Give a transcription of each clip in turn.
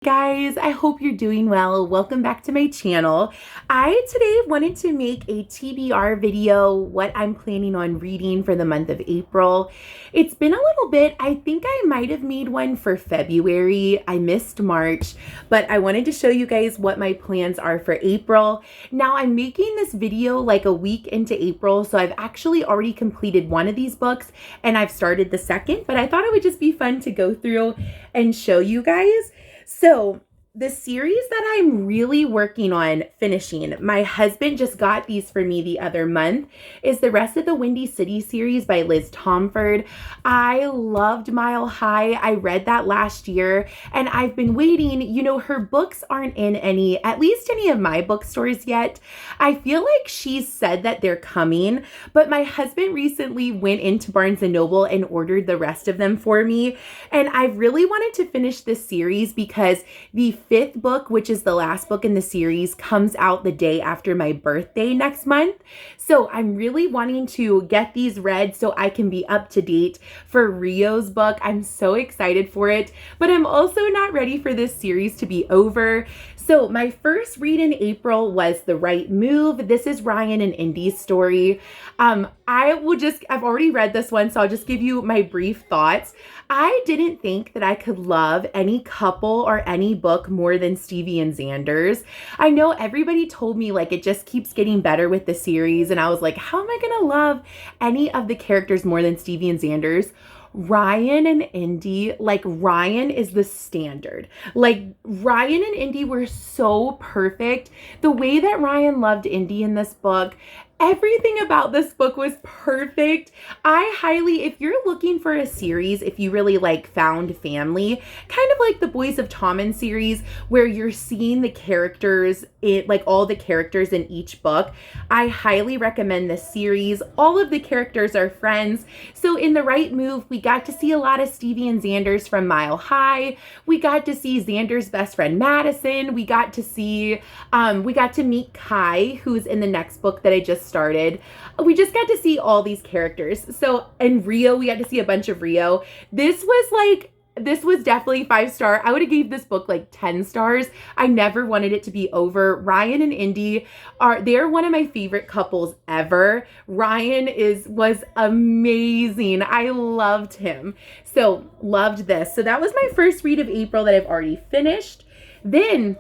Guys, I hope you're doing well. Welcome back to my channel. I today wanted to make a TBR video, what I'm planning on reading for the month of April. It's been a little bit. I think I might have made one for February. I missed March, but I wanted to show you guys what my plans are for April. Now I'm making this video like a week into April, so I've actually already completed one of these books and I've started the second, but I thought it would just be fun to go through and show you guys. So the series that I'm really working on finishing, my husband just got these for me the other month, is the rest of the Windy City series by Liz Tomford. I loved Mile High. I read that last year and I've been waiting. You know, her books aren't in at least any of my bookstores yet. I feel like she said that they're coming, but my husband recently went into Barnes & Noble and ordered the rest of them for me. And I really wanted to finish this series because the fifth book, which is the last book in the series, comes out the day after my birthday next month. So I'm really wanting to get these read so I can be up to date for Rio's book. I'm so excited for it, but I'm also not ready for this series to be over. So my first read in April was The Right Move. This is Ryan and Indy's story. I've already read this one, so I'll just give you my brief thoughts. I didn't think that I could love any couple or any book more than Stevie and Xander's. I know everybody told me like it just keeps getting better with the series, and I was like, how am I gonna love any of the characters more than Stevie and Xander's? Ryan and Indy, like Ryan is the standard. Like Ryan and Indy were so perfect. The way that Ryan loved Indy in this book, everything about this book was perfect. If you're looking for a series, if you really like found family, kind of like the Boys of Tommen series, where you're seeing the characters, like all the characters in each book, I highly recommend this series. All of the characters are friends. So in The Right Move, we got to see a lot of Stevie and Xander's from Mile High. We got to see Xander's best friend, Madison. We got to meet Kai, who's in the next book that I just started. We just got to see all these characters. So in Rio, we got to see a bunch of Rio. This was definitely 5-star. I would have gave this book like 10 stars. I never wanted it to be over. Ryan and Indy they're one of my favorite couples ever. Ryan was amazing. I loved him. So loved this. So that was my first read of April that I've already finished. Then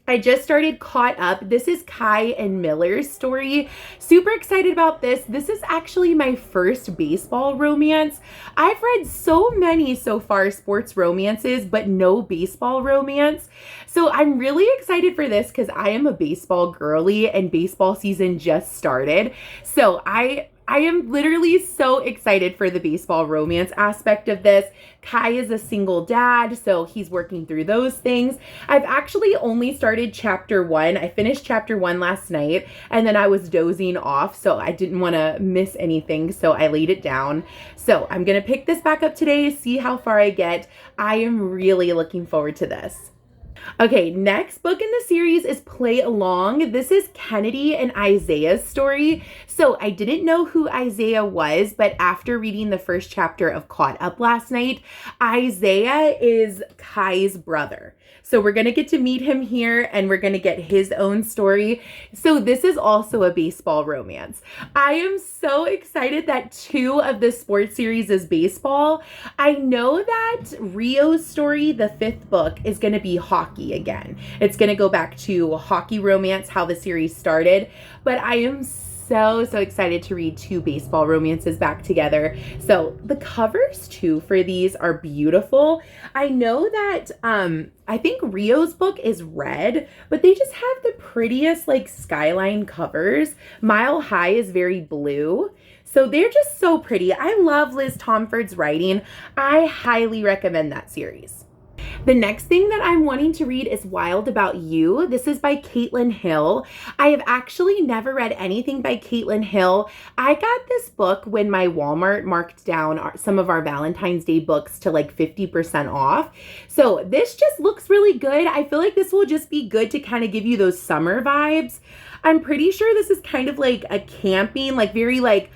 I just started Caught Up. This is Kai and Miller's story. Super excited about this. This is actually my first baseball romance. I've read so many so far sports romances, but no baseball romance. So I'm really excited for this because I am a baseball girly and baseball season just started. So I am literally so excited for the baseball romance aspect of this. Kai is a single dad, so he's working through those things. I've actually only started chapter 1. I finished chapter 1 last night, and then I was dozing off, so I didn't want to miss anything, so I laid it down. So I'm going to pick this back up today, see how far I get. I am really looking forward to this. Okay, next book in the series is Play Along. This is Kennedy and Isaiah's story. So I didn't know who Isaiah was, but after reading the first chapter of Caught Up last night, Isaiah is Kai's brother. So we're going to get to meet him here and we're going to get his own story. So this is also a baseball romance. I am so excited that 2 of the sports series is baseball. I know that Rio's story, the 5th book, is going to be hockey again. It's going to go back to hockey romance, how the series started. But I am so excited to read 2 baseball romances back together. So the covers too for these are beautiful. I know that I think Rio's book is red, but they just have the prettiest like skyline covers. Mile High is very blue. So they're just so pretty. I love Liz Tomford's writing. I highly recommend that series. The next thing that I'm wanting to read is Wild About You. This is by Caitlin Hill. I have actually never read anything by Caitlin Hill. I got this book when my Walmart marked down some of our Valentine's Day books to like 50% off. So this just looks really good. I feel like this will just be good to kind of give you those summer vibes. I'm pretty sure this is kind of like a camping, like very like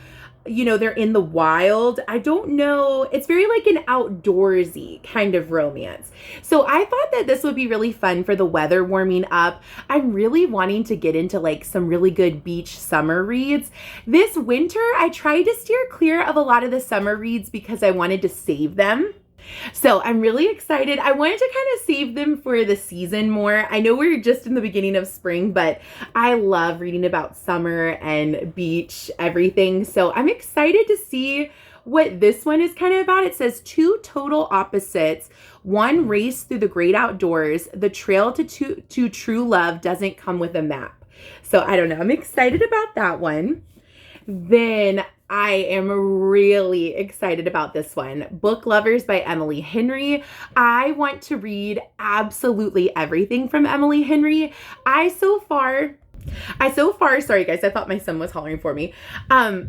they're in the wild. I don't know. It's very like an outdoorsy kind of romance. So I thought that this would be really fun for the weather warming up. I'm really wanting to get into like some really good beach summer reads. This winter, I tried to steer clear of a lot of the summer reads because I wanted to save them. So I'm really excited. I wanted to kind of save them for the season more. I know we're just in the beginning of spring, but I love reading about summer and beach, everything. So I'm excited to see what this one is kind of about. It says two total opposites, one race through the great outdoors. The trail to true love doesn't come with a map. So I don't know. I'm excited about that one. Then I am really excited about this one. Book Lovers by Emily Henry. I want to read absolutely everything from Emily Henry. I so far, sorry guys, I thought my son was hollering for me.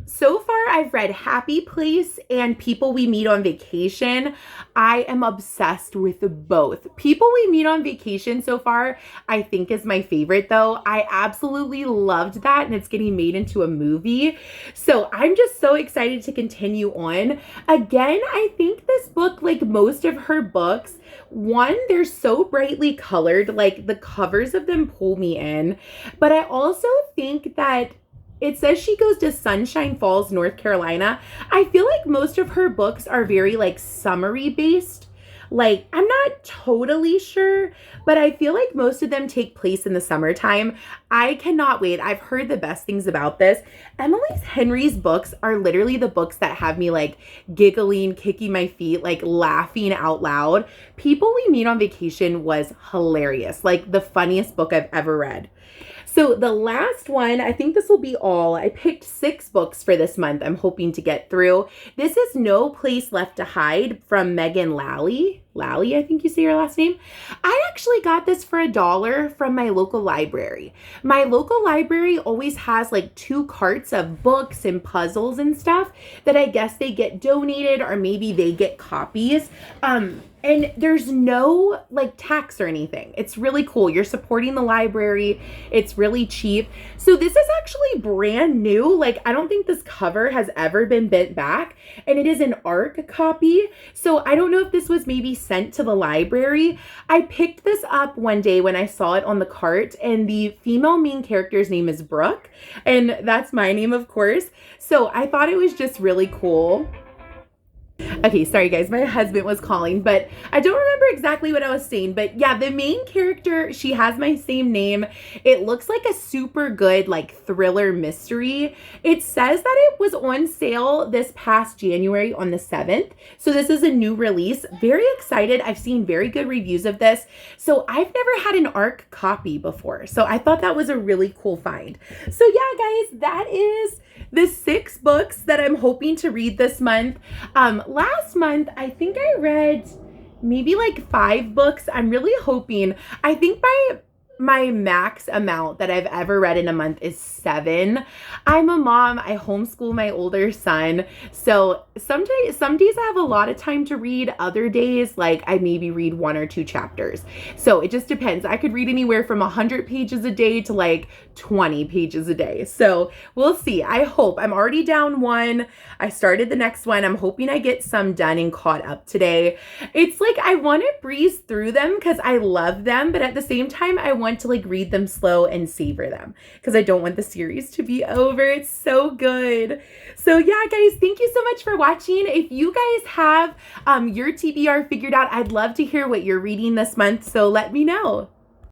So far I've read Happy Place and People We Meet on Vacation. I am obsessed with both. People We Meet on Vacation so far, I think is my favorite though. I absolutely loved that and it's getting made into a movie. So I'm just so excited to continue on. Again, I think this book, like most of her books, one, they're so brightly colored, like the covers of them pull me in. But I also think that it says she goes to Sunshine Falls, North Carolina. I feel like most of her books are very like summery based. Like, I'm not totally sure, but I feel like most of them take place in the summertime. I cannot wait. I've heard the best things about this. Emily Henry's books are literally the books that have me like giggling, kicking my feet, like laughing out loud. People We Meet on Vacation was hilarious. Like the funniest book I've ever read. So the last one, I think this will be all. I picked 6 books for this month I'm hoping to get through. This is No Place Left to Hide from Megan Lally. Lally, I think you say your last name. I actually got this for $1 from my local library. My local library always has like 2 carts of books and puzzles and stuff that I guess they get donated or maybe they get copies. And there's no like tax or anything. It's really cool. You're supporting the library. It's really cheap. So this is actually brand new. Like, I don't think this cover has ever been bent back, and it is an ARC copy. So I don't know if this was maybe sent to the library. I picked this up one day when I saw it on the cart, and the female main character's name is Brooke, and that's my name, of course. So I thought it was just really cool. Okay, sorry guys, my husband was calling, but I don't remember exactly what I was saying. But yeah, the main character, she has my same name. It looks like a super good like thriller mystery. It says that it was on sale this past January on the 7th. So this is a new release. Very excited. I've seen very good reviews of this. So I've never had an ARC copy before. So I thought that was a really cool find. So yeah, guys, that is the 6 books that I'm hoping to read this month. Last month, I think I read maybe like 5 books. I'm really hoping, I think my max amount that I've ever read in a month is 7. I'm a mom. I homeschool my older son. So some days I have a lot of time to read. Other days, like I maybe read 1 or 2 chapters. So it just depends. I could read anywhere from 100 pages a day to like 20 pages a day. So we'll see. I hope. I'm already down 1. I started the next one. I'm hoping I get some done and caught up today. It's like I want to breeze through them because I love them, but at the same time, I want to like read them slow and savor them because I don't want the series to be over. It's so good. So yeah, guys, thank you so much for watching. If you guys have your TBR figured out, I'd love to hear what you're reading this month. So let me know.